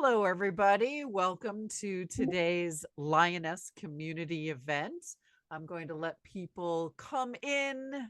Hello, everybody. Welcome to today's Lioness Community Event. I'm going to let people come in.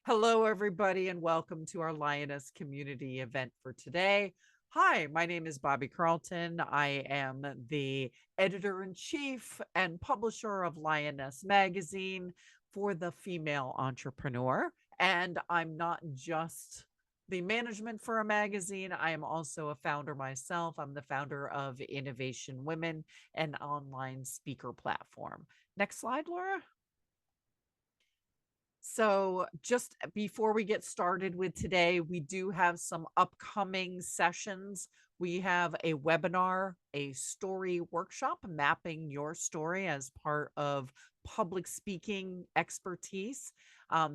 Hello, everybody, and welcome to our Lioness Community Event for today. Hi, my name is Bobby Carlton. I am the editor-in-chief and publisher of Lioness Magazine for the female entrepreneur. And I'm not just the management for a magazine. I am also a founder myself. I'm the founder of Innovation Women, an online speaker platform. Next slide, Laura. So just before we get started with today, we do have some upcoming sessions. We have a webinar, a story workshop, mapping your story as part of public speaking expertise.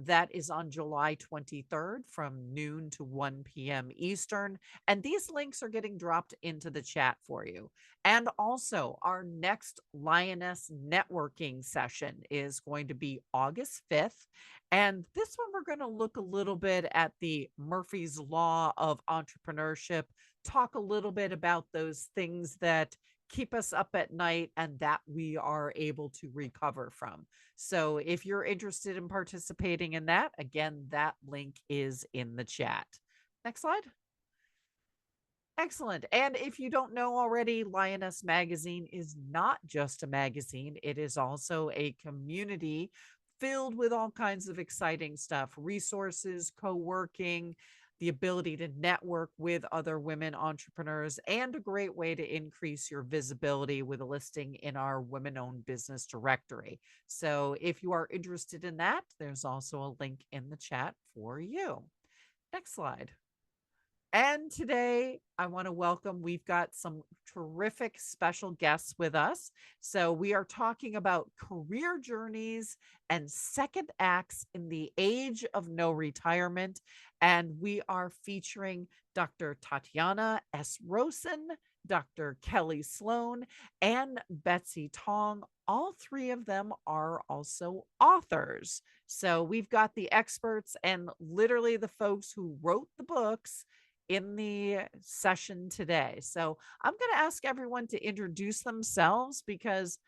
That is on July 23rd from noon to 1 p.m. Eastern. And these links are getting dropped into the chat for you. And also, our next Lioness networking session is going to be August 5th. And this one, we're going to look a little bit at the Murphy's Law of entrepreneurship, talk a little bit about those things that keep us up at night and that we are able to recover from. So if you're interested in participating in that, again, that link is in the chat. Next slide. Excellent. And if you don't know already, Lioness Magazine is not just a magazine. It is also a community filled with all kinds of exciting stuff, resources, co-working, the ability to network with other women entrepreneurs, and a great way to increase your visibility with a listing in our women-owned business directory. So if you are interested in that, there's also a link in the chat for you. Next slide. And today I want to welcome, we've got some terrific special guests with us. So we are talking about career journeys and second acts in the age of no retirement. And we are featuring Dr. Tatiana S. Rowson, Dr. Kelly Sloan, and Betsy Tong. All three of them are also authors. So we've got the experts and literally the folks who wrote the books in the session today. So I'm going to ask everyone to introduce themselves because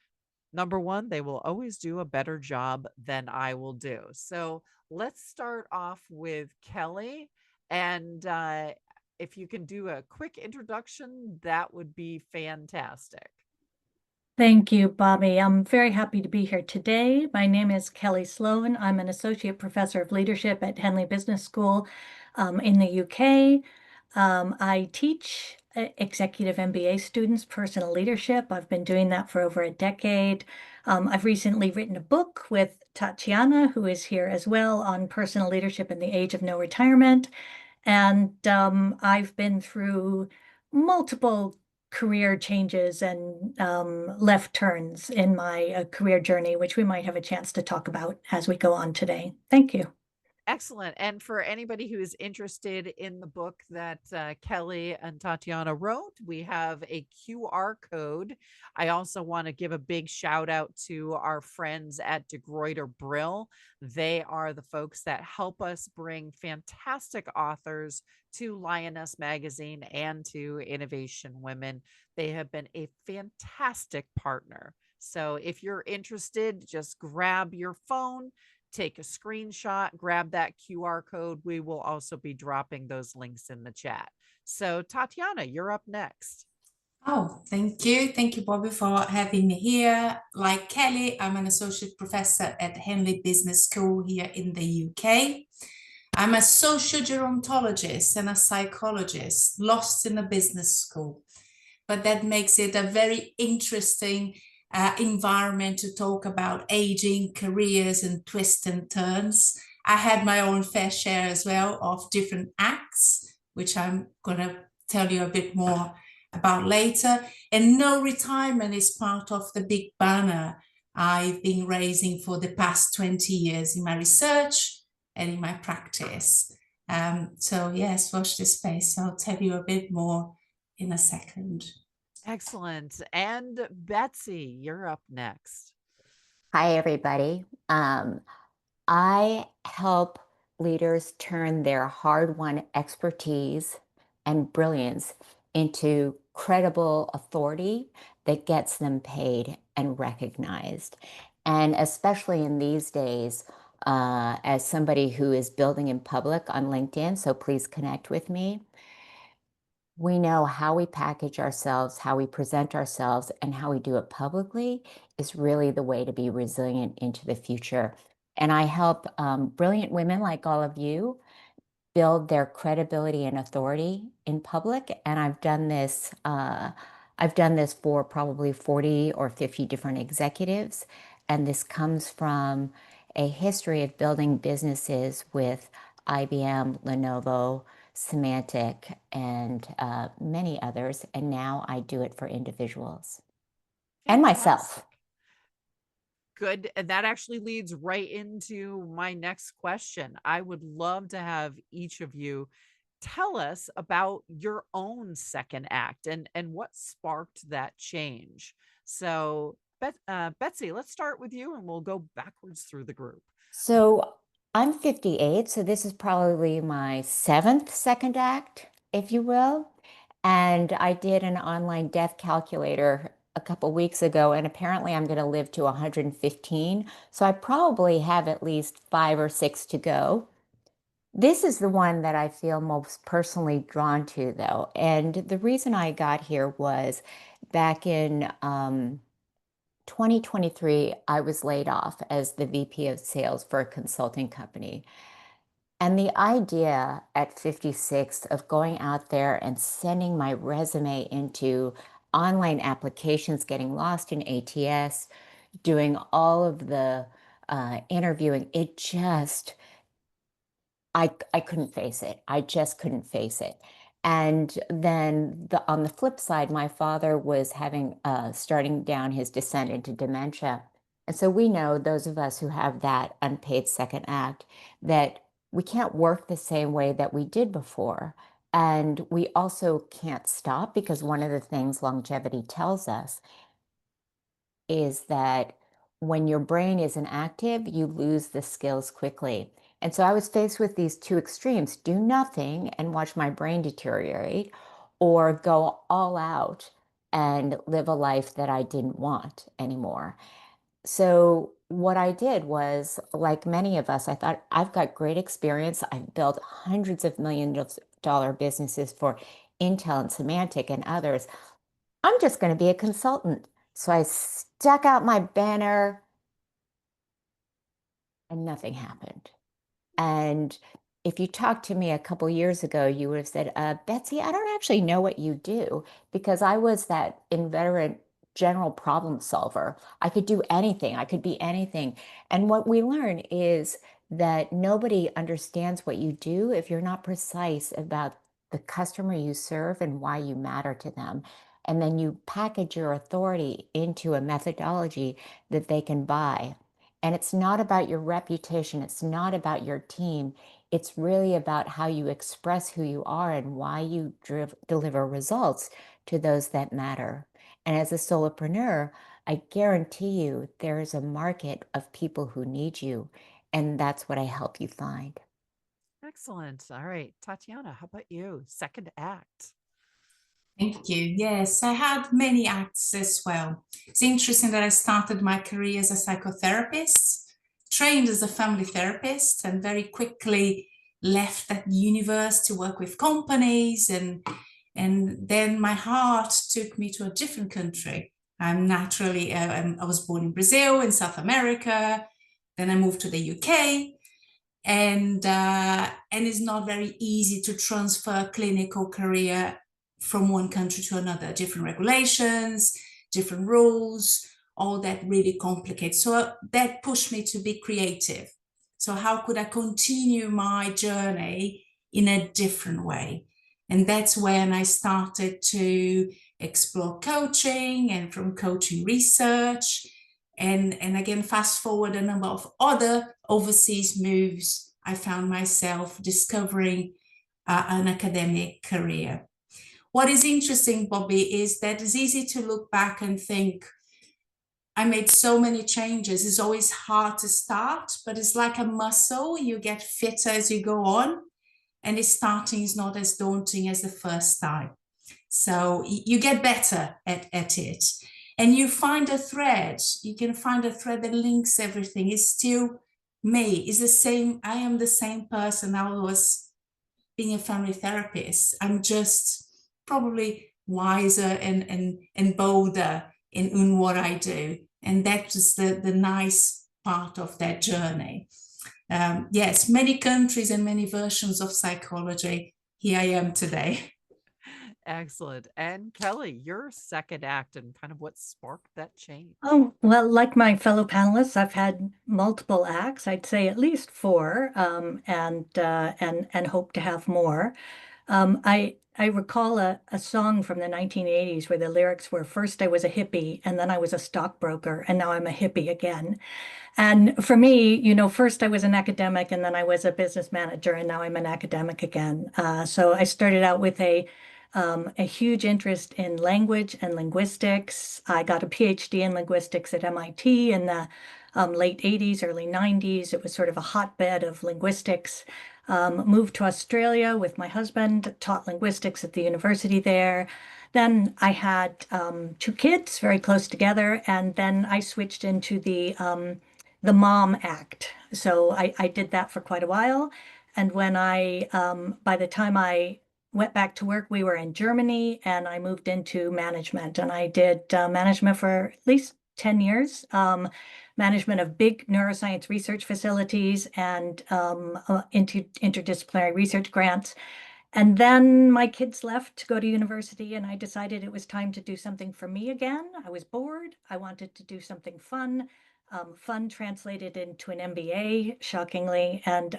number one, they will always do a better job than I will do. So let's start off with Kelly. And if you can do a quick introduction, that would be fantastic. Thank you, Bobby. I'm very happy to be here today. My name is Kelly Sloan. I'm an associate professor of leadership at Henley Business School in the UK. I teach executive MBA students personal leadership. I've been doing that for over a decade. I've recently written a book with Tatiana, who is here as well, on personal leadership in the age of no retirement. And I've been through multiple career changes and left turns in my career journey, which we might have a chance to talk about as we go on today. Thank you. Excellent. And for anybody who is interested in the book that Kelly and Tatiana wrote, we have a QR code. I also want to give a big shout out to our friends at De Gruyter Brill. They are the folks that help us bring fantastic authors to Lioness Magazine and to Innovation Women. They have been a fantastic partner. So if you're interested, just grab your phone, take a screenshot, grab that QR code. We will also be dropping those links in the chat. So Tatiana, you're up next. Oh, thank you. Thank you, Bobby, for having me here. Like Kelly, I'm an associate professor at Henley Business School here in the UK. I'm a social gerontologist and a psychologist lost in a business school, but that makes it a very interesting environment to talk about aging, careers, and twists and turns. I had my own fair share as well of different acts, which I'm going to tell you a bit more about later. And no retirement is part of the big banner I've been raising for the past 20 years in my research and in my practice. So yes, watch this space. I'll tell you a bit more in a second. Excellent. And Betsy, you're up next. Hi, everybody. I help leaders turn their hard-won expertise and brilliance into credible authority that gets them paid and recognized. And especially in these days, as somebody who is building in public on LinkedIn, so please connect with me. We know how we package ourselves, how we present ourselves, and how we do it publicly is really the way to be resilient into the future. And I help brilliant women like all of you build their credibility and authority in public. And I've done this. I've done this for probably 40 or 50 different executives. And this comes from a history of building businesses with IBM, Lenovo, Symantec, and many others. And now I do it for individuals and myself. Fantastic. Good. And that actually leads right into my next question. I would love to have each of you tell us about your own second act and what sparked that change. So, Betsy, let's start with you and we'll go backwards through the group. So I'm 58, so this is probably my seventh second act, if you will. And I did an online death calculator a couple weeks ago, and apparently I'm going to live to 115. So I probably have at least 5 or 6 to go. This is the one that I feel most personally drawn to, though. And the reason I got here was back in 2023, I was laid off as the VP of sales for a consulting company. And the idea at 56 of going out there and sending my resume into online applications, getting lost in ATS, doing all of the interviewing, it just, I couldn't face it. I just couldn't face it. And then on the flip side, my father was starting down his descent into dementia. And so we know, those of us who have that unpaid second act, that we can't work the same way that we did before. And we also can't stop, because one of the things longevity tells us is that when your brain isn't active, you lose the skills quickly. And so I was faced with these two extremes: do nothing and watch my brain deteriorate, or go all out and live a life that I didn't want anymore. So what I did was, like many of us, I thought, I've got great experience. I've built hundreds of millions of dollar businesses for Intel and Symantec and others. I'm just going to be a consultant. So I stuck out my banner and nothing happened. And if you talked to me a couple years ago, you would have said, Betsy, I don't actually know what you do, because I was that inveterate general problem solver. I could do anything. I could be anything. And what we learn is that nobody understands what you do if you're not precise about the customer you serve and why you matter to them. And then you package your authority into a methodology that they can buy. And it's not about your reputation. It's not about your team. It's really about how you express who you are and why you deliver results to those that matter. And as a solopreneur, I guarantee you there is a market of people who need you. And that's what I help you find. Excellent. All right. Tatiana, how about you? Second act. Thank you. Yes, I had many acts as well. It's interesting that I started my career as a psychotherapist, trained as a family therapist, and very quickly left that universe to work with companies. And then my heart took me to a different country. I'm naturally, I was born in Brazil, in South America. Then I moved to the UK. And it's not very easy to transfer a clinical career from one country to another. Different regulations, different rules, all that really complicates. So that pushed me to be creative. So how could I continue my journey in a different way? And that's when I started to explore coaching, and from coaching, research. And again, fast forward a number of other overseas moves, I found myself discovering an academic career. What is interesting, Bobby, is that it's easy to look back and think, I made so many changes. It's always hard to start, but it's like a muscle. You get fitter as you go on. and starting is not as daunting as the first time. So you get better at it, and you find a thread. You can find a thread that links everything. It's still me. It's the same. I am the same person I was being a family therapist. I'm just probably wiser and bolder in what I do. And that is the nice part of that journey. Yes, many countries and many versions of psychology. Here I am today. Excellent. And Kelly, your second act and kind of what sparked that change. Oh, well, like my fellow panelists, I've had multiple acts. I'd say at least four, and hope to have more. I recall a song from the 1980s where the lyrics were, "First I was a hippie, and then I was a stockbroker, and now I'm a hippie again." And for me, first I was an academic, and then I was a business manager, and now I'm an academic again. So I started out with a huge interest in language and linguistics. I got a PhD in linguistics at MIT in the late 80s, early 90s. It was sort of a hotbed of linguistics. Moved to Australia with my husband, taught linguistics at the university there. Then I had two kids very close together, and then I switched into the mom act. So I did that for quite a while. And when by the time I went back to work, we were in Germany, and I moved into management, and I did management for at least 10 years, management of big neuroscience research facilities and interdisciplinary research grants. And then my kids left to go to university, and I decided it was time to do something for me again. I was bored. I wanted to do something fun. Fun translated into an MBA, shockingly. And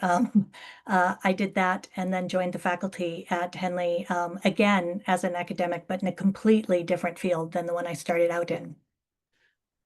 I did that and then joined the faculty at Henley again as an academic, but in a completely different field than the one I started out in.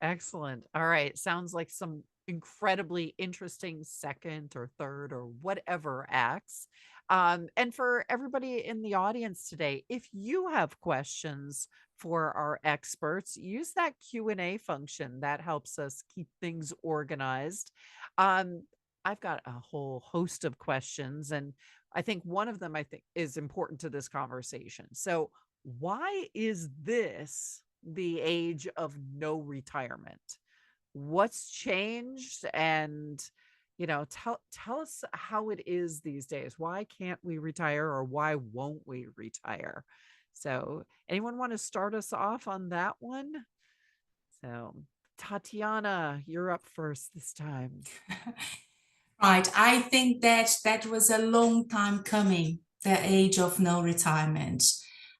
Excellent. All right. Sounds like some incredibly interesting second or third or whatever acts. And for everybody in the audience today, if you have questions for our experts, use that Q&A function. That helps us keep things organized. I've got a whole host of questions, and I think one of them is important to this conversation. So why is this the age of no retirement? What's changed? And tell us how it is these days. Why can't we retire, or why won't we retire? So anyone want to start us off on that one? So Tatiana, you're up first this time. Right. I think that was a long time coming, the age of no retirement.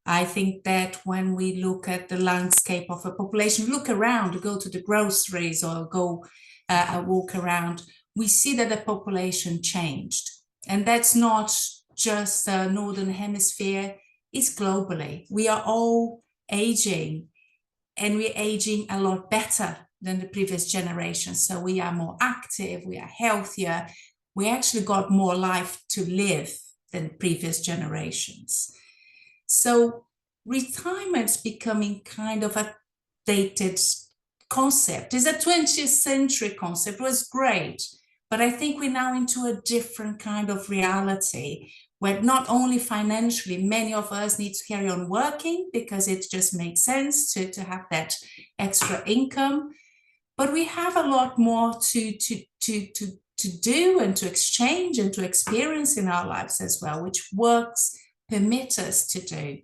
I think that when we look at the landscape of a population, look around, go to the groceries or go walk around, we see that the population changed. And that's not just the Northern Hemisphere, it's globally. We are all aging, and we're aging a lot better than the previous generation. So we are more active, we are healthier, we actually got more life to live than previous generations. So retirement's becoming kind of a dated concept. It's a 20th century concept. It was great, but I think we're now into a different kind of reality where not only financially, many of us need to carry on working because it just makes sense to have that extra income, but we have a lot more to do and to exchange and to experience in our lives as well, which works permit us to do.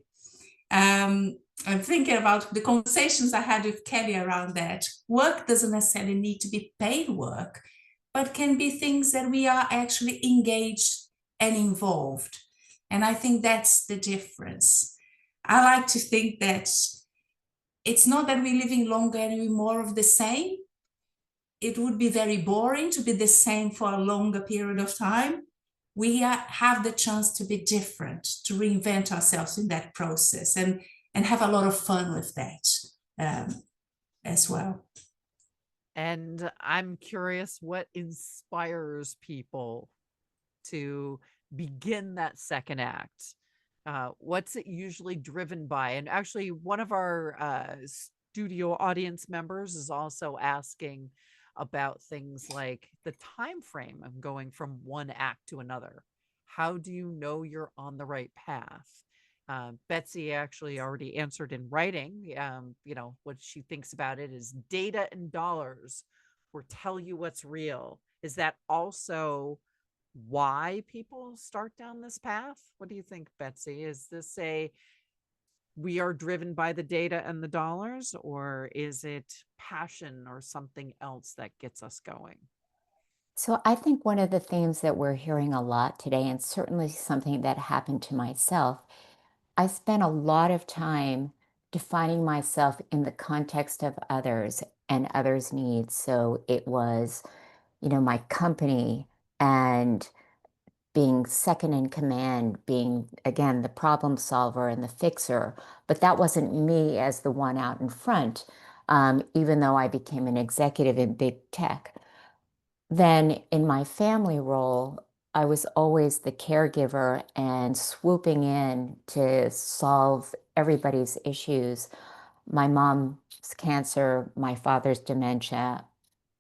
I'm thinking about the conversations I had with Kelly around that. Work doesn't necessarily need to be paid work, but can be things that we are actually engaged and involved. And I think that's the difference. I like to think that it's not that we're living longer and we're more of the same. It would be very boring to be the same for a longer period of time. We have the chance to be different, to reinvent ourselves in that process and have a lot of fun with that as well. And I'm curious what inspires people to begin that second act. What's it usually driven by? And actually, one of our studio audience members is also asking about things like the time frame of going from one act to another. How do you know you're on the right path? Betsy actually already answered in writing. What she thinks about it is data and dollars will tell you what's real. Is that also why people start down this path? What do you think, Betsy? Is this we are driven by the data and the dollars, or is it passion or something else that gets us going? So I think one of the themes that we're hearing a lot today, and certainly something that happened to myself, I spent a lot of time defining myself in the context of others and others' needs. So it was, my company and being second in command, being again the problem solver and the fixer. But that wasn't me as the one out in front, even though I became an executive in big tech. Then in my family role, I was always the caregiver and swooping in to solve everybody's issues. My mom's cancer, my father's dementia,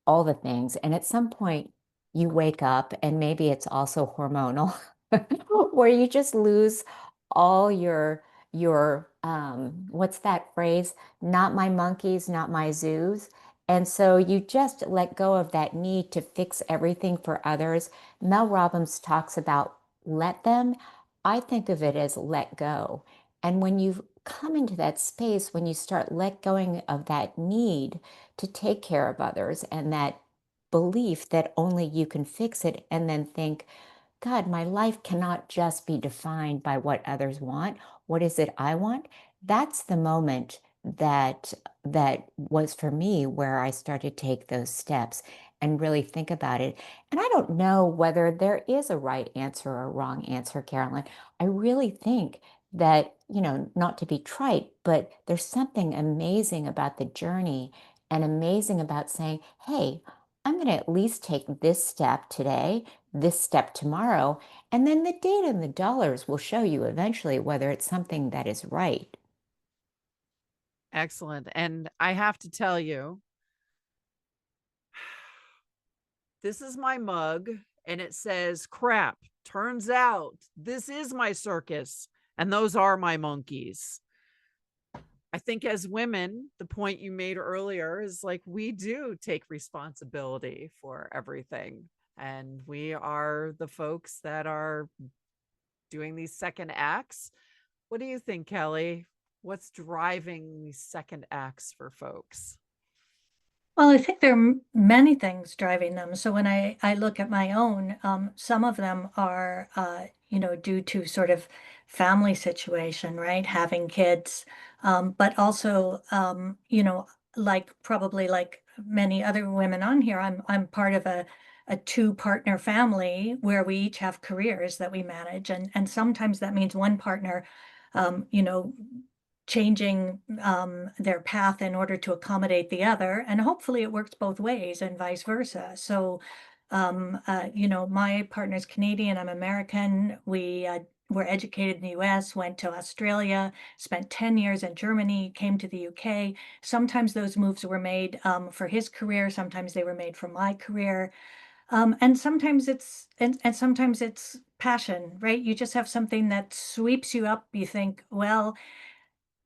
all the things. And at some point, you wake up, and maybe it's also hormonal, where you just lose all your what's that phrase? Not my monkeys, not my zoos. And so you just let go of that need to fix everything for others. Mel Robbins talks about let them. I think of it as let go. And when you come into that space, when you start let going of that need to take care of others and that belief that only you can fix it, and then think, God, my life cannot just be defined by what others want. What is it I want? That's the moment that was for me where I started to take those steps and really think about it. And I don't know whether there is a right answer or a wrong answer, Carolyn. I really think that, not to be trite, but there's something amazing about the journey and amazing about saying, hey, I'm going to at least take this step today, this step tomorrow, and then the data and the dollars will show you eventually whether it's something that is right. Excellent. And I have to tell you, this is my mug and it says, crap, turns out this is my circus and those are my monkeys. I think as women, the point you made earlier is like, we do take responsibility for everything. And we are the folks that are doing these second acts. What do you think, Kelly? What's driving these second acts for folks? Well, I think there are many things driving them. So when I look at my own, some of them are, due to sort of family situation, right? Having kids, but also, probably like many other women on here, I'm part of a two-partner family where we each have careers that we manage, and sometimes that means one partner, um, you know, changing their path in order to accommodate the other. And hopefully it works both ways and vice versa. So, my partner's Canadian, I'm American. We were educated in the US, went to Australia, spent 10 years in Germany, came to the UK. Sometimes those moves were made for his career, sometimes they were made for my career. And sometimes sometimes it's passion, right? You just have something that sweeps you up. You think, well,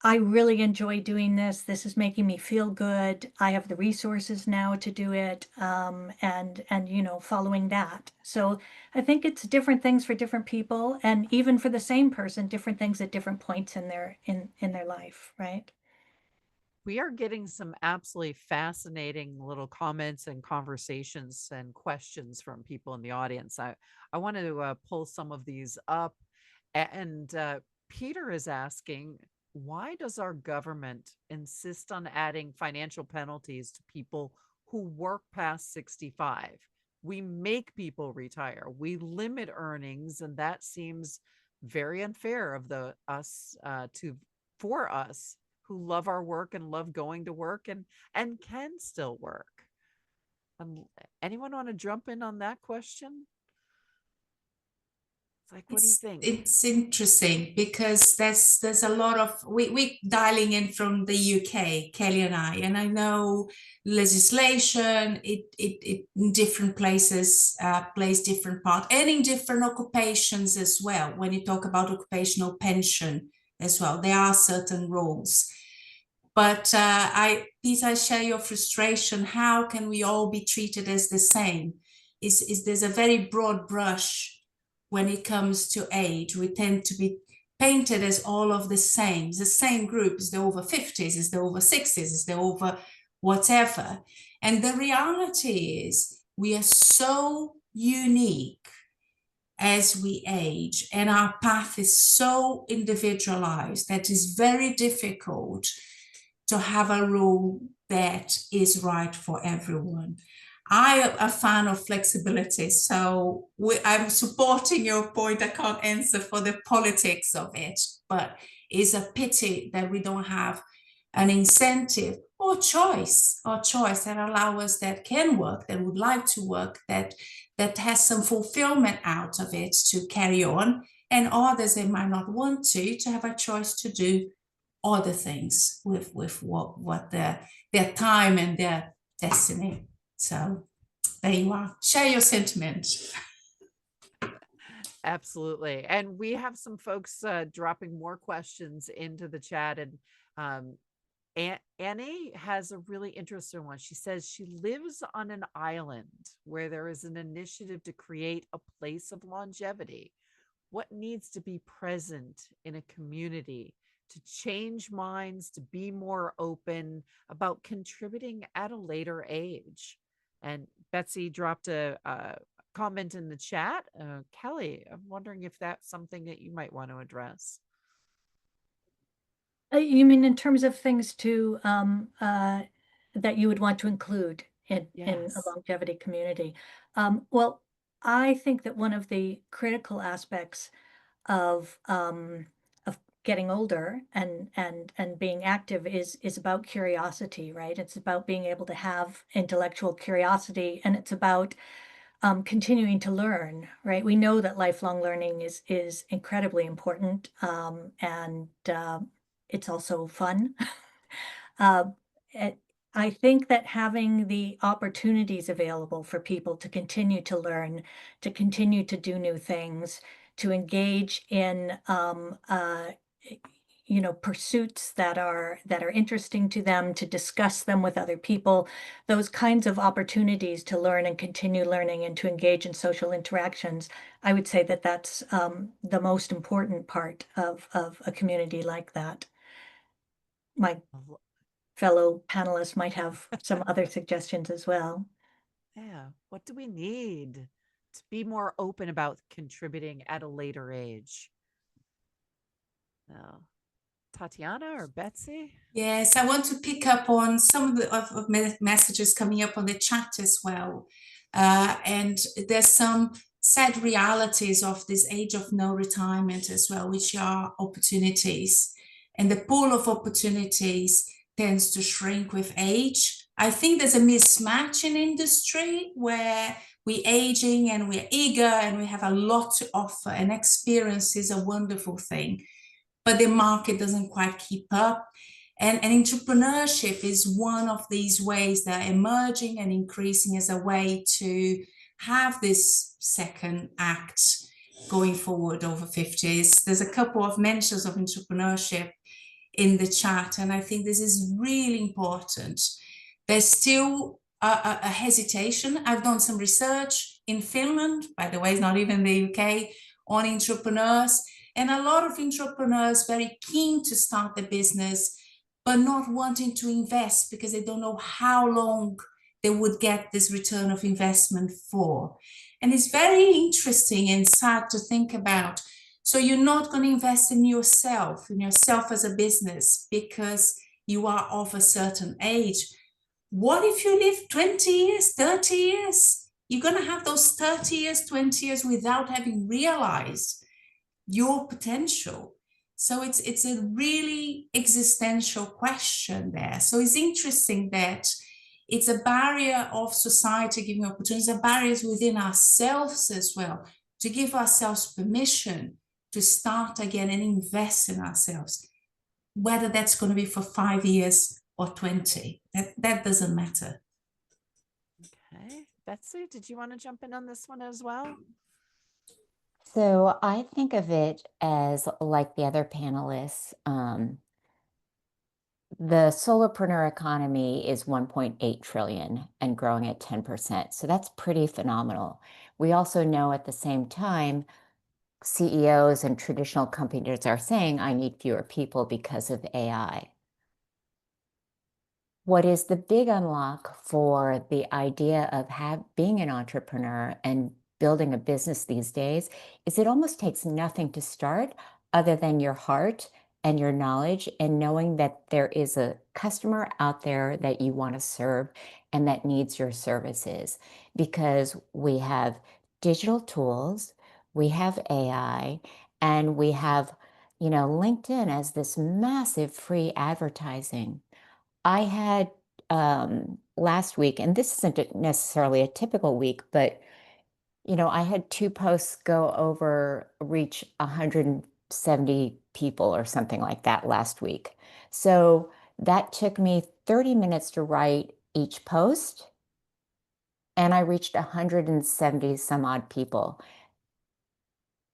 I really enjoy doing this. This is making me feel good. I have the resources now to do it, and following that. So I think it's different things for different people, and even for the same person, different things at different points in their life, right? We are getting some absolutely fascinating little comments and conversations and questions from people in the audience. I want to pull some of these up. And Peter is asking, why does our government insist on adding financial penalties to people who work past 65? We make people retire. We limit earnings, and that seems very unfair of the us for us who love our work and love going to work and can still work. Anyone want to jump in on that question? like, what do you think? It's interesting because there's a lot of we dialing in from the UK, Kelly and I know legislation it in different places plays different part, and in different occupations as well. When you talk about occupational pension as well, there are certain rules. But Peter, I share your frustration. How can we all be treated as the same? Is there's a very broad brush when it comes to age. We tend to be painted as all of the same group. Is the over 50s, is the over 60s, is the over whatever. And the reality is we are so unique as we age, and our path is so individualized that it's very difficult to have a rule that is right for everyone. I am a fan of flexibility, so I'm supporting your point. I can't answer for the politics of it, but it's a pity that we don't have an incentive or choice that allow us, that can work, that would like to work, that has some fulfillment out of it to carry on, and others that might not want to have a choice to do other things with what their time and their destiny. So there you are. Share your sentiment. Absolutely. And we have some folks dropping more questions into the chat. And Annie has a really interesting one. She says she lives on an island where there is an initiative to create a place of longevity. What needs to be present in a community to change minds, to be more open about contributing at a later age? And Betsy dropped a comment in the chat. Kelly, I'm wondering if that's something that you might want to address. You mean in terms of things to that you would want to include in a longevity community? Well, I think that one of the critical aspects of getting older and being active is about curiosity, right? It's about being able to have intellectual curiosity, and it's about continuing to learn, right? We know that lifelong learning is incredibly important, and it's also fun. I think that having the opportunities available for people to continue to learn, to continue to do new things, to engage in pursuits that are interesting to them, to discuss them with other people, those kinds of opportunities to learn and continue learning and to engage in social interactions. I would say that that's the most important part of a community like that. My fellow panelists might have some other suggestions as well. Yeah. What do we need to be more open about contributing at a later age? Tatiana or Betsy? Yes, I want to pick up on some of the messages coming up on the chat as well. And there's some sad realities of this age of no retirement as well, which are opportunities. And the pool of opportunities tends to shrink with age. I think there's a mismatch in industry where we're aging and we're eager and we have a lot to offer, and experience is a wonderful thing, but the market doesn't quite keep up. And entrepreneurship is one of these ways that are emerging and increasing as a way to have this second act going forward over 50s. There's a couple of mentions of entrepreneurship in the chat, and I think this is really important. There's still a hesitation. I've done some research in Finland, by the way, it's not even the UK, on entrepreneurs, and a lot of entrepreneurs very keen to start the business, but not wanting to invest because they don't know how long they would get this return of investment for. And it's very interesting and sad to think about. So you're not going to invest in yourself as a business because you are of a certain age. What if you live 20 years, 30 years? You're going to have those 30 years, 20 years without having realized your potential. So it's a really existential question there. So it's interesting that it's a barrier of society giving opportunities, a barriers within ourselves as well, to give ourselves permission to start again and invest in ourselves, whether that's going to be for 5 years or 20. That doesn't matter. Okay. Betsy, did you want to jump in on this one as well? So I think of it as like the other panelists. The solopreneur economy is 1.8 trillion and growing at 10%. So that's pretty phenomenal. We also know at the same time, CEOs and traditional companies are saying, I need fewer people because of AI. What is the big unlock for the idea of being an entrepreneur and building a business these days is it almost takes nothing to start other than your heart and your knowledge and knowing that there is a customer out there that you want to serve and that needs your services. Because we have digital tools, we have AI, and we have, LinkedIn as this massive free advertising. I had last week, and this isn't necessarily a typical week, but I had 2 posts reach 170 people or something like that last week. So that took me 30 minutes to write each post, and I reached 170 some odd people.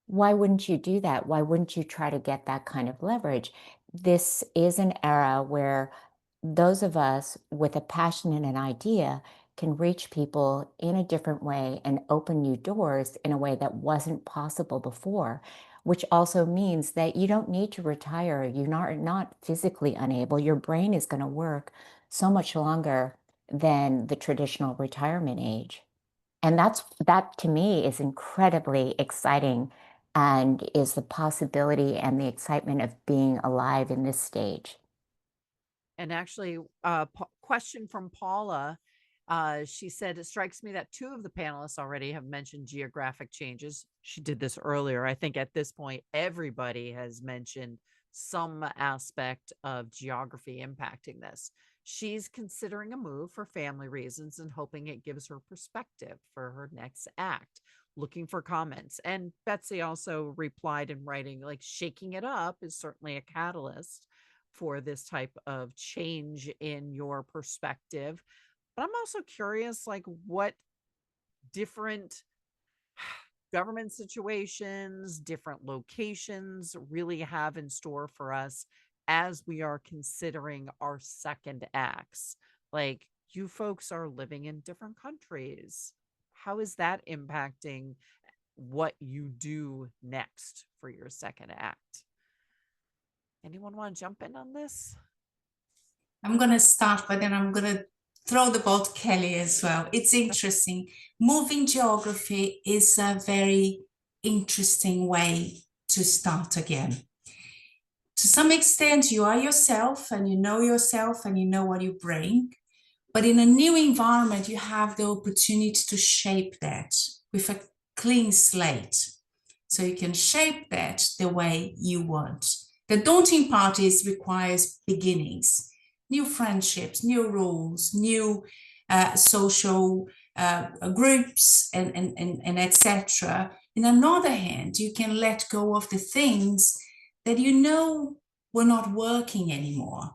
Why wouldn't you do that? Why wouldn't you try to get that kind of leverage? This is an era where those of us with a passion and an idea can reach people in a different way and open new doors in a way that wasn't possible before, which also means that you don't need to retire. You're not physically unable. Your brain is going to work so much longer than the traditional retirement age. And that to me is incredibly exciting and is the possibility and the excitement of being alive in this stage. And actually, question from Paula. She said, it strikes me that 2 of the panelists already have mentioned geographic changes. She did this earlier. I think at this point, everybody has mentioned some aspect of geography impacting this. She's considering a move for family reasons and hoping it gives her perspective for her next act. Looking for comments. And Betsy also replied in writing, like, shaking it up is certainly a catalyst for this type of change in your perspective. But I'm also curious, like, what different government situations, different locations really have in store for us as we are considering our second acts. Like, you folks are living in different countries. How is that impacting what you do next for your second act? Anyone want to jump in on this? I'm going to start, but then I'm going to throw the ball to Kelly as well. It's interesting. Moving geography is a very interesting way to start again. To some extent, you are yourself and you know what you bring. But in a new environment, you have the opportunity to shape that with a clean slate. So you can shape that the way you want. The daunting part requires beginnings, new friendships, new rules, new social groups, and etc. On the other hand, you can let go of the things that were not working anymore,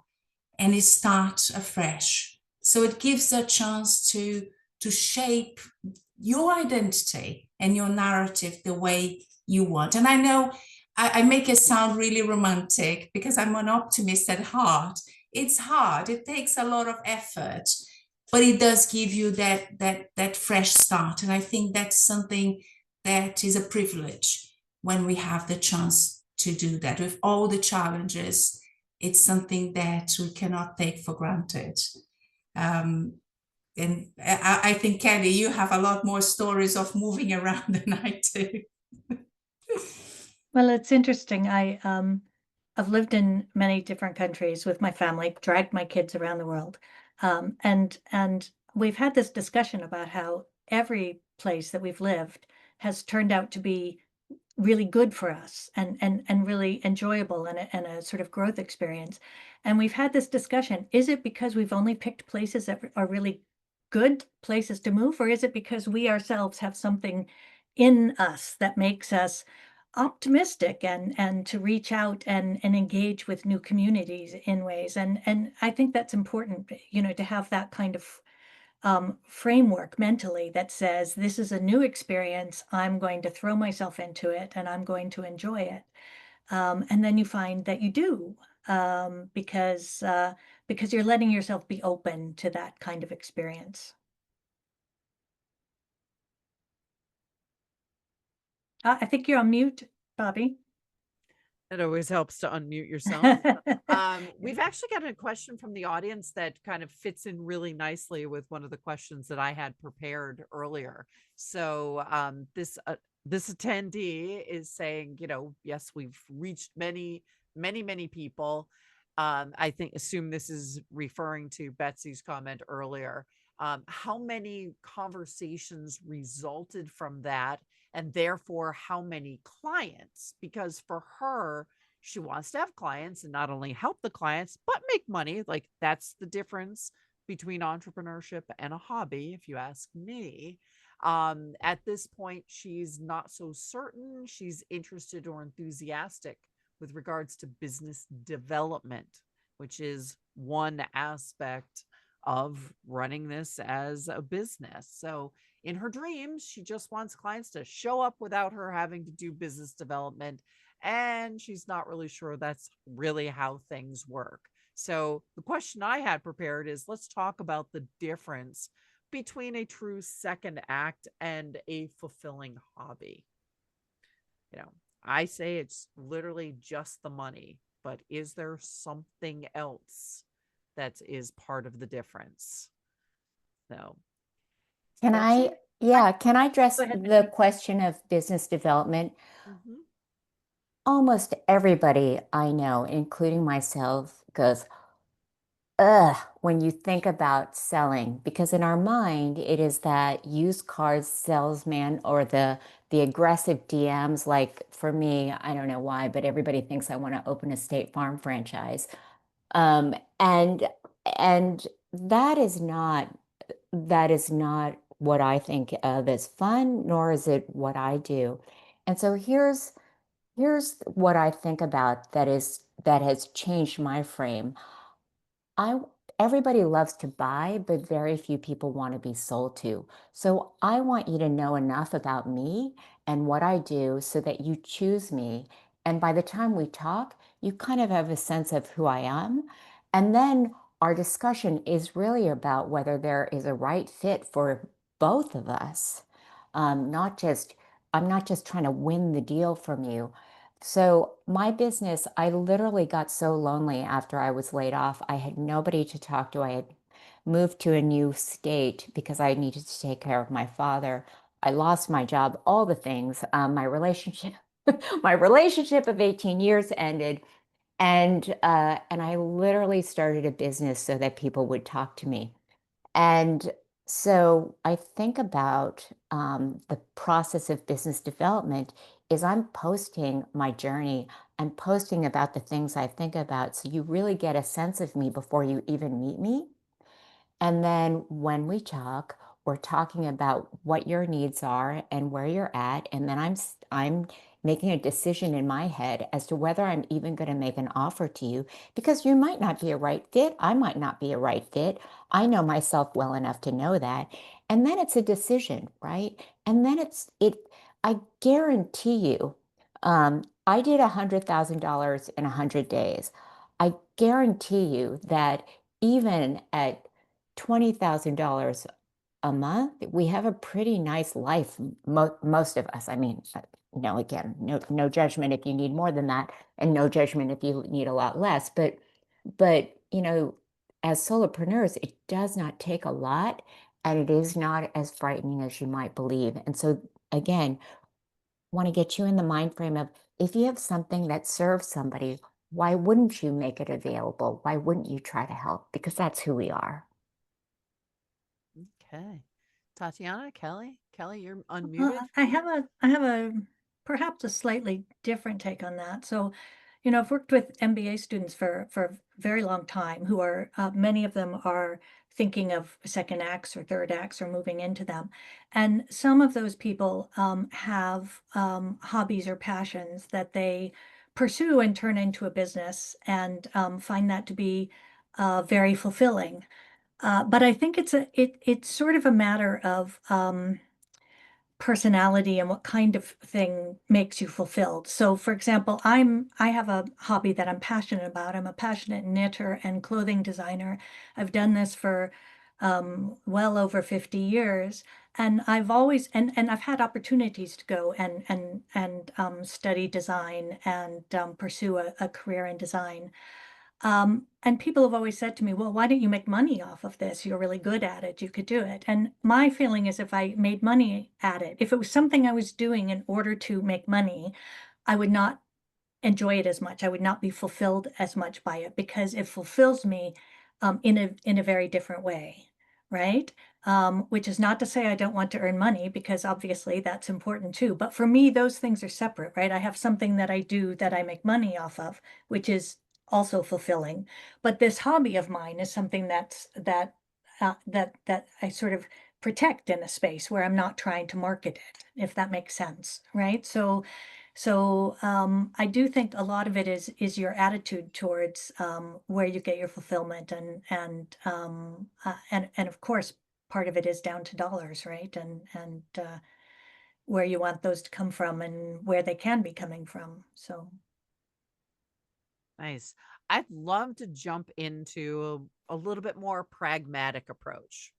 and it starts afresh. So it gives a chance to shape your identity and your narrative the way you want. And I know I make it sound really romantic because I'm an optimist at heart. It's hard. It takes a lot of effort, but it does give you that fresh start. And I think that's something that is a privilege when we have the chance to do that. With all the challenges, it's something that we cannot take for granted. And I think, Kelly, you have a lot more stories of moving around than I do. Well, it's interesting. I've lived in many different countries with my family, dragged my kids around the world. And we've had this discussion about how every place that we've lived has turned out to be really good for us and really enjoyable and a sort of growth experience. And we've had this discussion. Is it because we've only picked places that are really good places to move, or is it because we ourselves have something in us that makes us optimistic and to reach out and engage with new communities in ways. And I think that's important, you know, to have that kind of framework mentally that says, this is a new experience. I'm going to throw myself into it and I'm going to enjoy it. And then you find that you do, because you're letting yourself be open to that kind of experience. I think you're on mute, Bobby. It always helps to unmute yourself. We've actually got a question from the audience that kind of fits in really nicely with one of the questions that I had prepared earlier. So this attendee is saying, you know, yes, we've reached many, many, many people. I assume this is referring to Betsy's comment earlier. How many conversations resulted from that? And therefore, how many clients? Because for her, she wants to have clients and not only help the clients, but make money. Like, that's the difference between entrepreneurship and a hobby, if you ask me. At this point, she's not so certain she's interested or enthusiastic with regards to business development, which is one aspect of running this as a business. So in her dreams, she just wants clients to show up without her having to do business development. And she's not really sure that's really how things work. So the question I had prepared is, let's talk about the difference between a true second act and a fulfilling hobby. You know, I say it's literally just the money, but is there something else that is part of the difference? So, Can Betsy? can I address Go ahead, the Betsy. question of business development? Mhm. Almost everybody I know, including myself, goes, ugh, when you think about selling, because in our mind, it is that used cars salesman or the aggressive DMs. Like for me, I don't know why, but everybody thinks I want to open a State Farm franchise. Um, and and that is not what I think of as fun, nor is it what I do. And so here's what I think about that has changed my frame. I Everybody loves to buy, but very few people want to be sold to. So I want you to know enough about me and what I do so that you choose me. And by the time we talk, you kind of have a sense of who I am. And then our discussion is really about whether there is a right fit for both of us. Not just, I'm not just trying to win the deal from you. So my business, I literally got so lonely after I was laid off. I had nobody to talk to. I had moved to a new state because I needed to take care of my father. I lost my job, all the things. My relationship, my relationship of 18 years ended, and I literally started a business so that people would talk to me. And so I think about the process of business development is I'm posting my journey. I'm posting about the things I think about. So you really get a sense of me before you even meet me. And then when we talk, we're talking about what your needs are and where you're at. And then I'm making a decision in my head as to whether I'm even going to make an offer to you, because you might not be a right fit. I might not be a right fit. I know myself well enough to know that. And then it's a decision, right? And then I guarantee you, I did $100,000 in 100 days. I guarantee you that even at $20,000 a month, we have a pretty nice life. Most of us. I mean, again, no judgment if you need more than that, and no judgment if you need a lot less. But as solopreneurs, it does not take a lot, and it is not as frightening as you might believe. And so, again, want to get you in the mind frame of, if you have something that serves somebody, why wouldn't you make it available? Why wouldn't you try to help? Because that's who we are. Okay. Tatiana, Kelly, you're unmuted. I have a perhaps a slightly different take on that. So, I've worked with MBA students for very long time, who are, many of them are thinking of second acts or third acts or moving into them. And some of those people have hobbies or passions that they pursue and turn into a business, and find that to be very fulfilling. But I think it's sort of a matter of personality and what kind of thing makes you fulfilled. So for example, I have a hobby that I'm passionate about. I'm a passionate knitter and clothing designer. I've done this for well over 50 years. And I've always and I've had opportunities to go and study design and pursue a career in design. And people have always said to me, well, why don't you make money off of this? You're really good at it. You could do it. And my feeling is, if I made money at it, if it was something I was doing in order to make money, I would not enjoy it as much. I would not be fulfilled as much by it, because it fulfills me in a very different way, right? Which is not to say I don't want to earn money, because obviously that's important too. But for me, those things are separate, right? I have something that I do that I make money off of, which is also fulfilling. But this hobby of mine is something that I sort of protect in a space where I'm not trying to market it, if that makes sense, right? So I do think a lot of it is your attitude towards where you get your fulfillment, and of course part of it is down to dollars, right? And where you want those to come from and where they can be coming from. So Nice. I'd love to jump into a little bit more pragmatic approach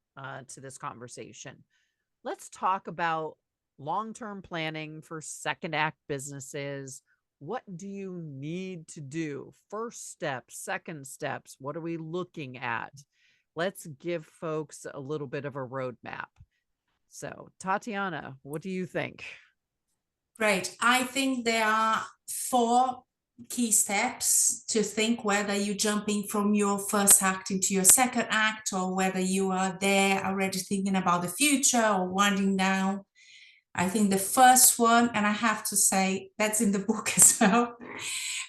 to this conversation. Let's talk about long-term planning for second act businesses. What do you need to do? First steps, second steps, what are we looking at? Let's give folks a little bit of a roadmap. So, Tatiana, what do you think? Great. I think there are 4 key steps to think whether you're jumping from your first act into your second act, or whether you are there already thinking about the future or winding down. I think the first one, and I have to say that's in the book as well,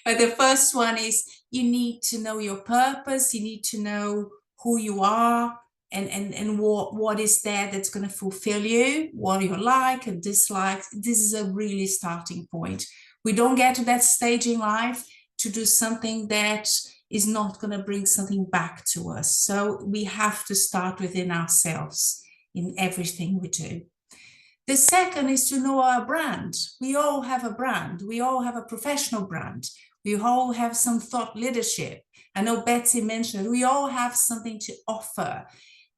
but the first one is you need to know your purpose. You need to know who you are, and what is there that's going to fulfill you, what you like and dislike. This is a really starting point. We don't get to that stage in life to do something that is not going to bring something back to us. So we have to start within ourselves in everything we do. The second is to know our brand. We all have a brand. We all have a professional brand. We all have some thought leadership. I know Betsy mentioned we all have something to offer.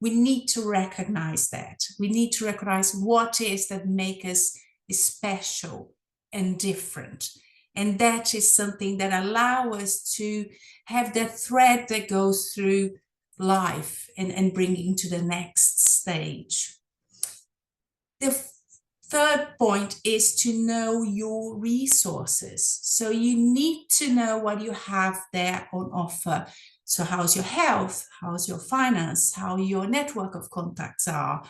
We need to recognize that. We need to recognize what is that makes us special and different. And that is something that allows us to have that thread that goes through life and bringing to the next stage. The third point is to know your resources. So you need to know what you have there on offer. So how's your health? How's your finance? How your network of contacts are?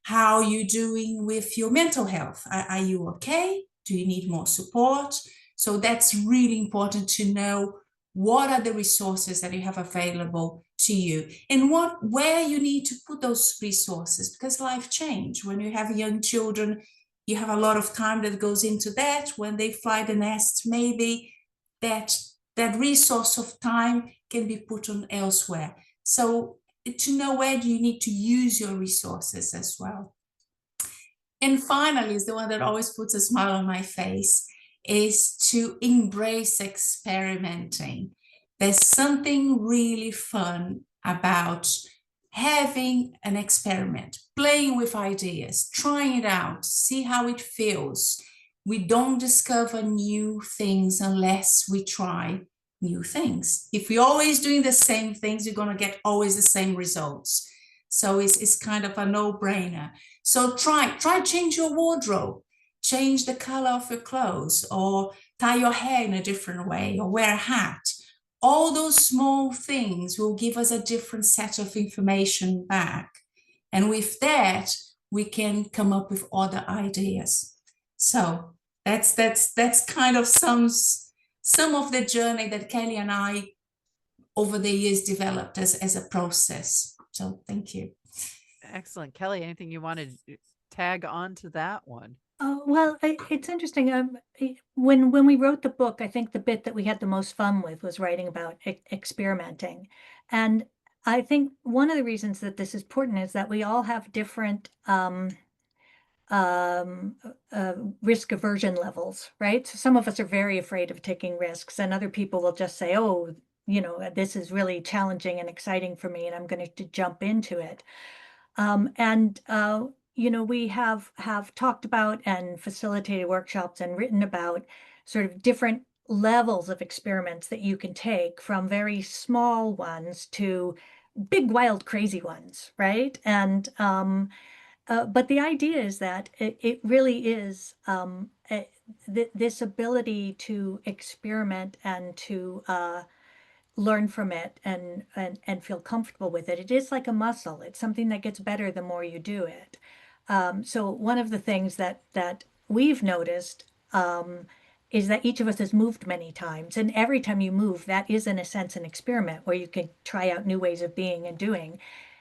How are you doing with your mental health? Are you okay? Do you need more support? So that's really important to know what are the resources that you have available to you, and where you need to put those resources, because life change. When you have young children, you have a lot of time that goes into that. When they fly the nest, maybe that resource of time can be put on elsewhere. So to know where do you need to use your resources as well. And finally, is the one that always puts a smile on my face, is to embrace experimenting. There's something really fun about having an experiment, playing with ideas, trying it out, see how it feels. We don't discover new things unless we try new things. If we're always doing the same things, you're going to get always the same results. So it's kind of a no-brainer. So try change your wardrobe, change the color of your clothes, or tie your hair in a different way, or wear a hat. All those small things will give us a different set of information back. And with that, we can come up with other ideas. So that's kind of some of the journey that Kelly and I over the years developed as a process. So thank you. Excellent. Kelly, anything you wanted to tag on to that one? Well, it's interesting. When we wrote the book, I think the bit that we had the most fun with was writing about experimenting. And I think one of the reasons that this is important is that we all have different risk aversion levels, right? So some of us are very afraid of taking risks, and other people will just say, oh, this is really challenging and exciting for me, and I'm going to jump into it. We have talked about and facilitated workshops and written about sort of different levels of experiments that you can take, from very small ones to big, wild, crazy ones, right? And but the idea is that it really is this ability to experiment and to learn from it and feel comfortable with it. It is like a muscle. It's something that gets better the more you do it. So one of the things that we've noticed is that each of us has moved many times, and every time you move, that is in a sense an experiment where you can try out new ways of being and doing.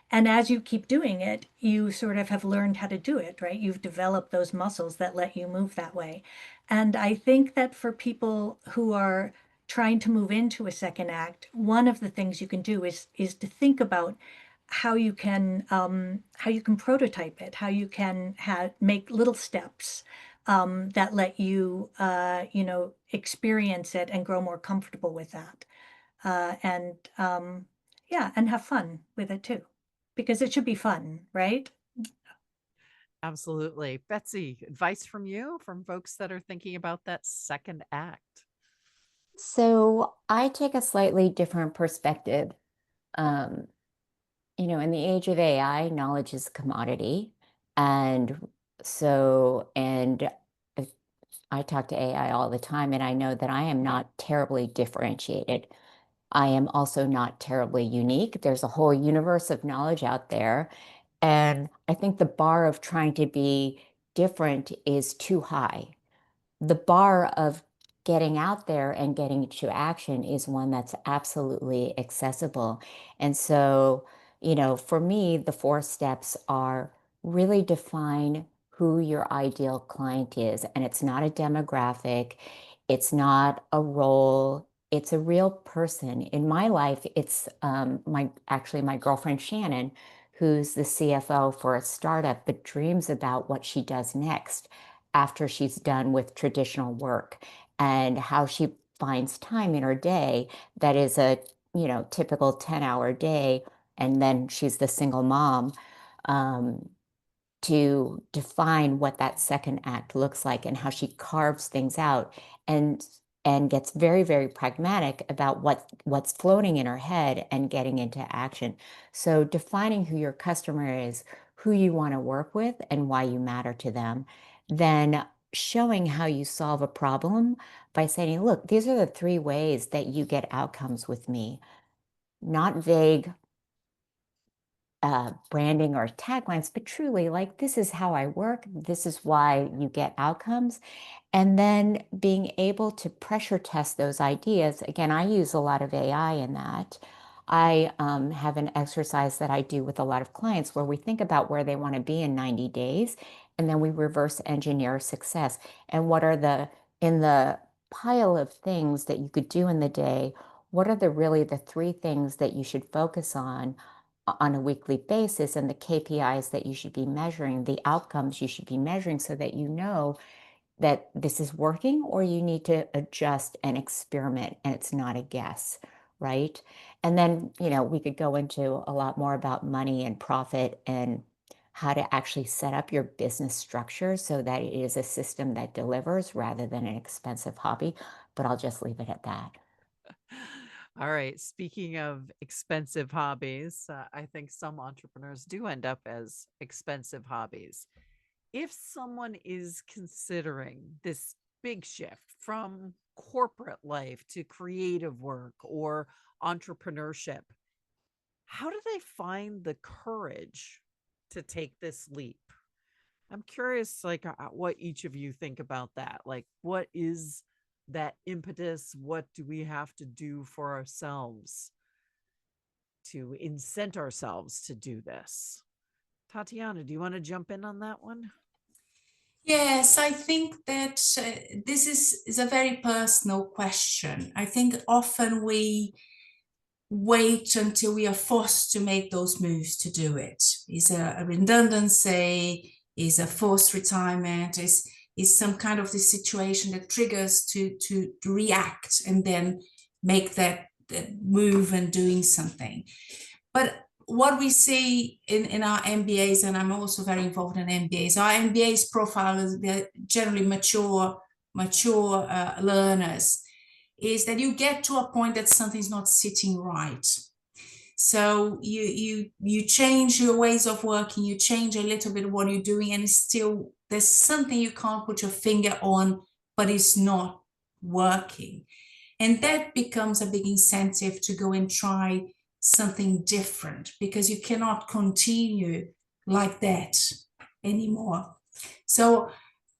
And as you keep doing it, you sort of have learned how to do it, right? You've developed those muscles that let you move that way. And I think that for people who are trying to move into a second act, one of the things you can do is to think about how you can prototype it, how you can make little steps that let you experience it and grow more comfortable with that, and have fun with it too, because it should be fun, right? Absolutely. Betsy, advice from you, from folks that are thinking about that second act? So I take a slightly different perspective. Um, in the age of AI, knowledge is a commodity. And I talk to AI all the time, and I know that I am not terribly differentiated. I am also not terribly unique. There's a whole universe of knowledge out there. And I think the bar of trying to be different is too high. The bar of getting out there and getting to action is one that's absolutely accessible. And so, for me, the 4 steps are: really define who your ideal client is. And it's not a demographic, it's not a role, it's a real person. In my life, it's my girlfriend Shannon, who's the CFO for a startup, but dreams about what she does next after she's done with traditional work, and how she finds time in her day that is a typical 10-hour day, and then she's the single mom, um, to define what that second act looks like and how she carves things out, and gets very, very pragmatic about what's floating in her head and getting into action. So defining who your customer is, who you want to work with, and why you matter to them. Then showing how you solve a problem by saying, look, these are the 3 ways that you get outcomes with me. Not vague branding or taglines, but truly like, this is how I work, this is why you get outcomes. And then being able to pressure test those ideas. Again, I use a lot of AI in that. I have an exercise that I do with a lot of clients where we think about where they want to be in 90 days, and then we reverse engineer success. And in the pile of things that you could do in the day, what are really the 3 things that you should focus on a weekly basis, and the KPIs that you should be measuring, the outcomes you should be measuring, so that you know that this is working, or you need to adjust and experiment and it's not a guess, right? And then, we could go into a lot more about money and profit and how to actually set up your business structure so that it is a system that delivers rather than an expensive hobby. But I'll just leave it at that. All right. Speaking of expensive hobbies, I think some entrepreneurs do end up as expensive hobbies. If someone is considering this big shift from corporate life to creative work or entrepreneurship, how do they find the courage to take this leap? I'm curious, like, what each of you think about that. Like, what is that impetus? What do we have to do for ourselves to incent ourselves to do this? Tatiana, do you want to jump in on that one? Yes, I think that this is a very personal question. I think often we wait until we are forced to make those moves to do it. Is a redundancy, is a forced retirement, is some kind of this situation that triggers to react and then make that move and doing something. But what we see in our MBAs, and I'm also very involved in MBAs, our MBAs profile is generally mature learners, is that you get to a point that something's not sitting right. So you change your ways of working, you change a little bit what you're doing, and it's still, there's something you can't put your finger on, but it's not working. And that becomes a big incentive to go and try something different, because you cannot continue like that anymore. So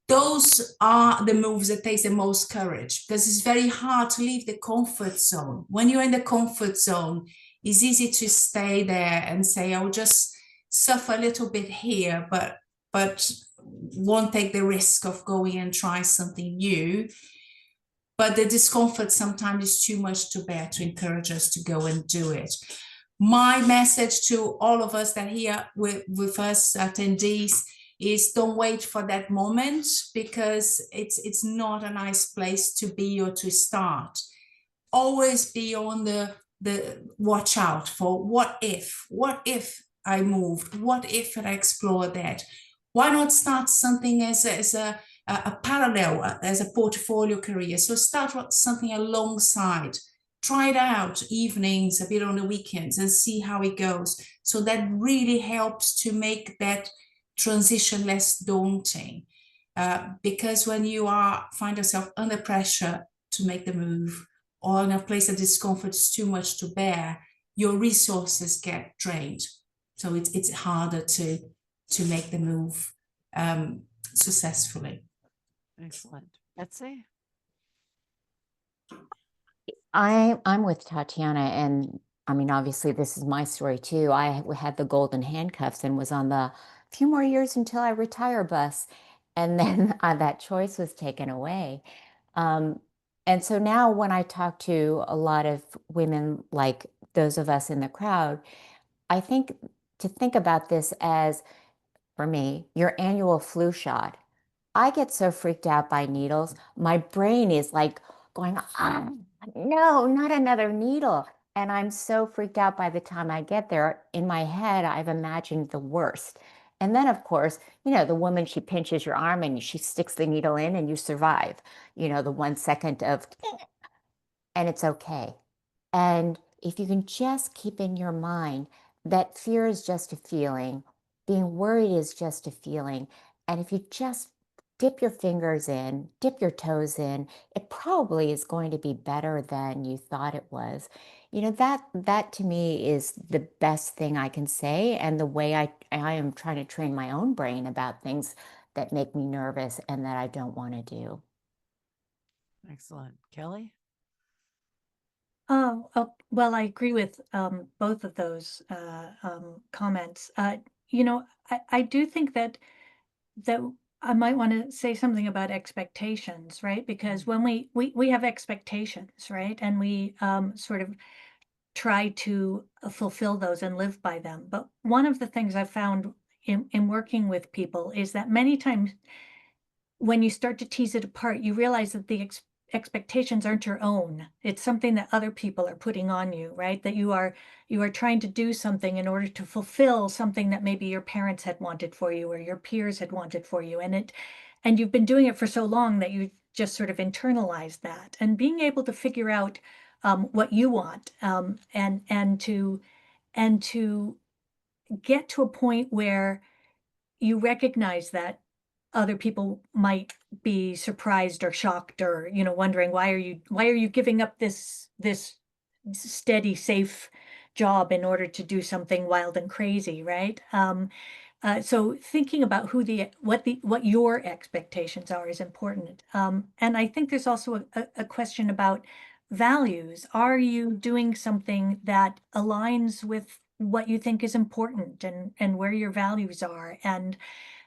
those are the moves that take the most courage, because it's very hard to leave the comfort zone. When you're in the comfort zone, it's easy to stay there and say, I'll just suffer a little bit here, but won't take the risk of going and try something new. But the discomfort sometimes is too much to bear to encourage us to go and do it. My message to all of us that are here with us attendees is, don't wait for that moment, because it's not a nice place to be or to start. Always be on the watch out for what if I moved, what if I explore that. Why not start something as a parallel, as a portfolio career? So start something alongside, try it out evenings, a bit on the weekends, and see how it goes. So that really helps to make that transition less daunting, because when you find yourself under pressure to make the move, or in a place of discomfort is too much to bear, your resources get drained. So it's harder to make the move successfully. Excellent. Betsy? I'm with Tatiana, and I mean, obviously, this is my story too. I had the golden handcuffs and was on the few more years until I retire bus, and then that choice was taken away. And so now, when I talk to a lot of women, like those of us in the crowd, I think to think about this as, for me, your annual flu shot. I get so freaked out by needles. My brain is like going, oh, no, not another needle. And I'm so freaked out by the time I get there. In my head, I've imagined the worst. And then, of course, the woman, she pinches your arm and she sticks the needle in and you survive, the 1 second of, and it's okay. And if you can just keep in your mind that fear is just a feeling, being worried is just a feeling. And if you just dip your fingers in, dip your toes in, it probably is going to be better than you thought it was. That to me is the best thing I can say, and the way I am trying to train my own brain about things that make me nervous and that I don't want to do. Excellent. Kelly? Well, I agree with both of those comments. I do think that I might want to say something about expectations, right? Because when we have expectations, right? And we sort of try to fulfill those and live by them. But one of the things I've found in working with people is that many times when you start to tease it apart, you realize that the expectations aren't your own. It's something that other people are putting on you, right? That you are trying to do something in order to fulfill something that maybe your parents had wanted for you or your peers had wanted for you. And you've been doing it for so long that you just sort of internalized that. And being able to figure out what you want, and to get to a point where you recognize that other people might be surprised or shocked, or wondering, why are you giving up this steady, safe job in order to do something wild and crazy, right? So thinking about what your expectations are is important. And I think there's also a question about values? Are you doing something that aligns with what you think is important and where your values are? And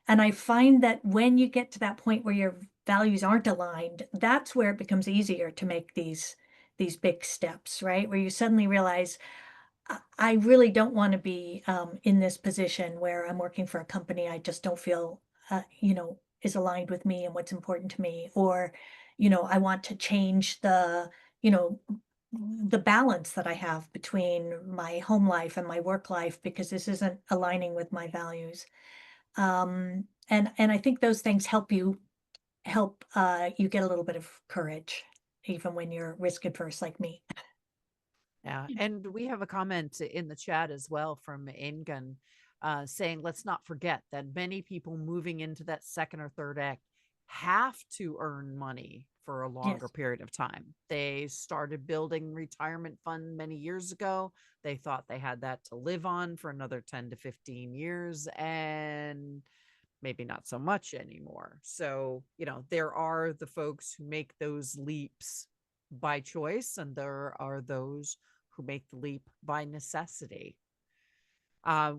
I find that when you get to that point where your values aren't aligned, that's where it becomes easier to make these big steps, right? Where you suddenly realize, I really don't want to be in this position where I'm working for a company I just don't feel, is aligned with me and what's important to me. Or, I want to change you know, the balance that I have between my home life and my work life because this isn't aligning with my values. And I think those things help you get a little bit of courage, even when you're risk adverse like me. Yeah. And we have a comment in the chat as well from Ingun saying, let's not forget that many people moving into that second or third act have to earn money for a longer Yes. period of time. They started building retirement fund many years ago. They thought they had that to live on for another 10 to 15 years, and maybe not so much anymore. So, there are the folks who make those leaps by choice, and there are those who make the leap by necessity.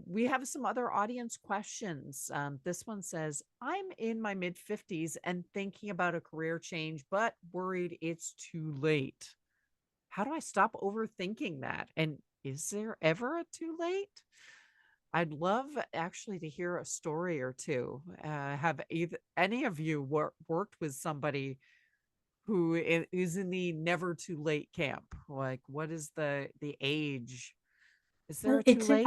We have some other audience questions. This one says, I'm in my mid 50s and thinking about a career change, but worried it's too late. How do I stop overthinking that? And is there ever a too late? I'd love actually to hear a story or two. Have any of you worked with somebody who is in the never too late camp? Like, what is the age? Is there Well, a too late?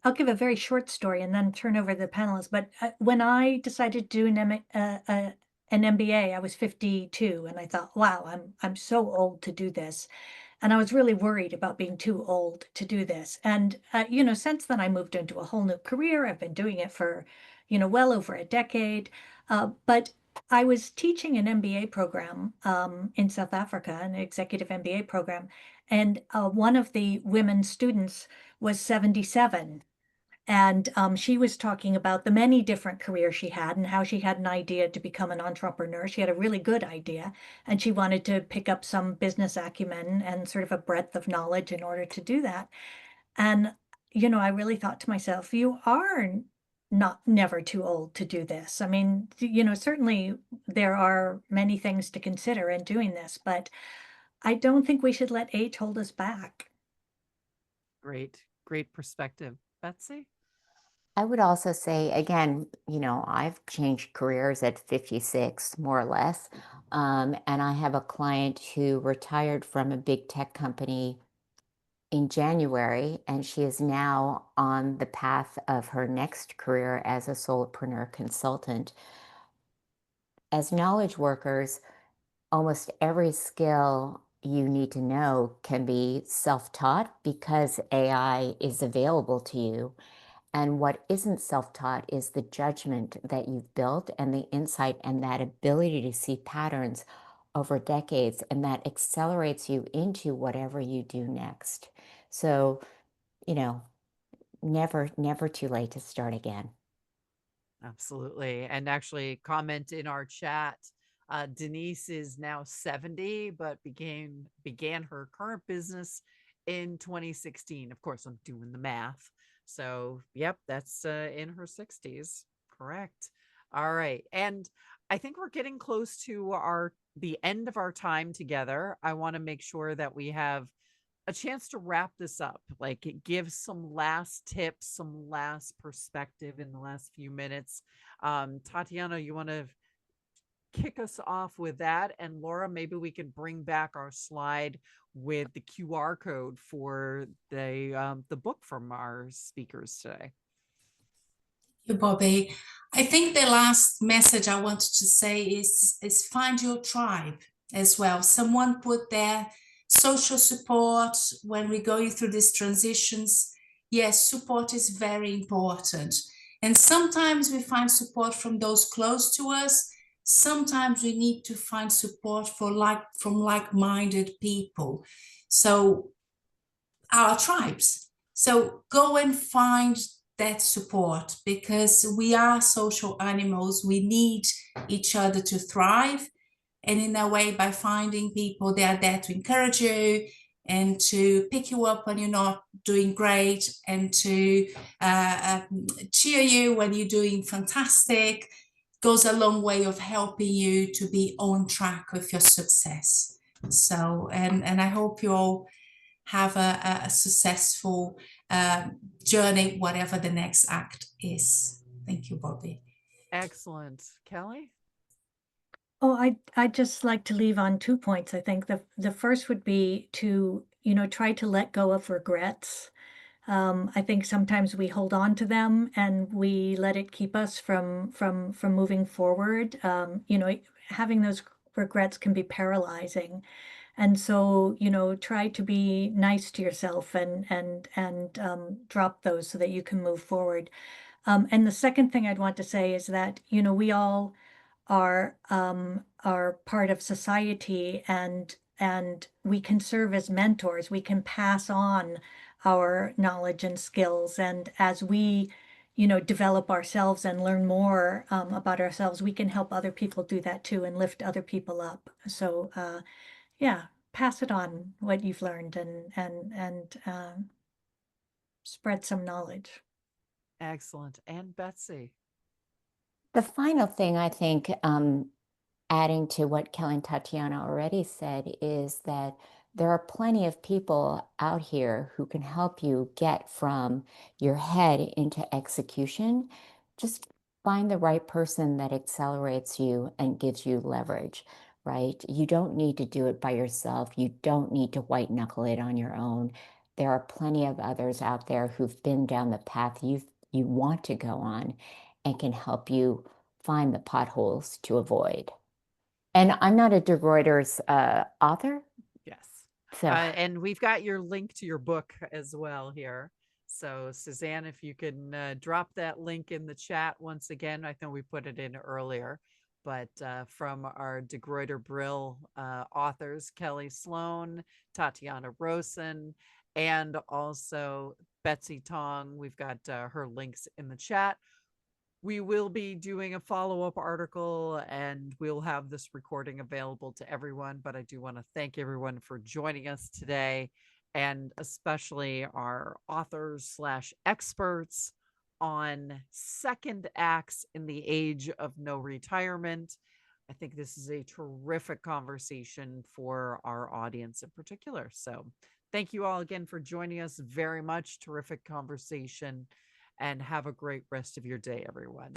I'll give a very short story and then turn over to the panelists. But when I decided to do an MBA, I was 52, and I thought, wow, I'm so old to do this. And I was really worried about being too old to do this. And, since then I moved into a whole new career. I've been doing it for, well over a decade. But I was teaching an MBA program in South Africa, an executive MBA program. And one of the women students was 77. And she was talking about the many different careers she had and how she had an idea to become an entrepreneur. She had a really good idea, and she wanted to pick up some business acumen and sort of a breadth of knowledge in order to do that. And, I really thought to myself, you are never too old to do this. I mean, certainly there are many things to consider in doing this, but I don't think we should let age hold us back. Great perspective. Betsy? I would also say, again, I've changed careers at 56, more or less. And I have a client who retired from a big tech company in January, and she is now on the path of her next career as a solopreneur consultant. As knowledge workers, almost every skill you need to know can be self-taught because AI is available to you. And what isn't self-taught is the judgment that you've built and the insight and that ability to see patterns over decades, and that accelerates you into whatever you do next. So, never too late to start again. Absolutely. And actually, comment in our chat. Denise is now 70, but began her current business in 2016. Of course, I'm doing the math. So, yep, that's in her 60s. Correct. All right. And I think we're getting close to the end of our time together. I want to make sure that we have a chance to wrap this up, like give some last tips, some last perspective in the last few minutes. Tatiana, you want to kick us off with that? And Laura, maybe we can bring back our slide with the QR code for the book from our speakers today. Thank you, Bobby. I think the last message I wanted to say is find your tribe as well. Someone put there social support when we're going through these transitions. Yes, support is very important. And sometimes we find support from those close to us. Sometimes we need to find support from like-minded people. So our tribes. So go and find that support, because we are social animals. We need each other to thrive. and in a way, by finding people, they are there to encourage you and to pick you up when you're not doing great, and to cheer you when you're doing fantastic, goes a long way of helping you to be on track with your success. So, and I hope you all have a successful journey, whatever the next act is. Thank you, Bobby. Excellent. Kelly? Oh, I'd just like to leave on 2 points. I think the first would be to, try to let go of regrets. I think sometimes we hold on to them and we let it keep us from moving forward. Having those regrets can be paralyzing. And so, try to be nice to yourself and drop those so that you can move forward. And the second thing I'd want to say is that, we all are part of society, and we can serve as mentors. We can pass on our knowledge and skills, and as we develop ourselves and learn more about ourselves, we can help other people do that too and lift other people up. So yeah, pass it on, what you've learned, and spread some knowledge. Excellent. And Betsy? The final thing I think, adding to what Kelly and Tatiana already said, is that there are plenty of people out here who can help you get from your head into execution. Just find the right person that accelerates you and gives you leverage, right? You don't need to do it by yourself. You don't need to white knuckle it on your own. There are plenty of others out there who've been down the path you want to go on and can help you find the potholes to avoid. And I'm not a De Gruyter's author. Yes. So and we've got your link to your book as well here. So Suzanne, if you can drop that link in the chat once again. I think we put it in earlier, but from our De Gruyter Brill authors, Kelly Sloan, Tatiana Rowson, and also Betsy Tong. We've got her links in the chat. We will be doing a follow-up article, and we'll have this recording available to everyone. But I do want to thank everyone for joining us today, and especially our authors/experts on second acts in the age of no retirement. I think this is a terrific conversation for our audience in particular. So thank you all again for joining us very much. Terrific conversation, and have a great rest of your day, everyone.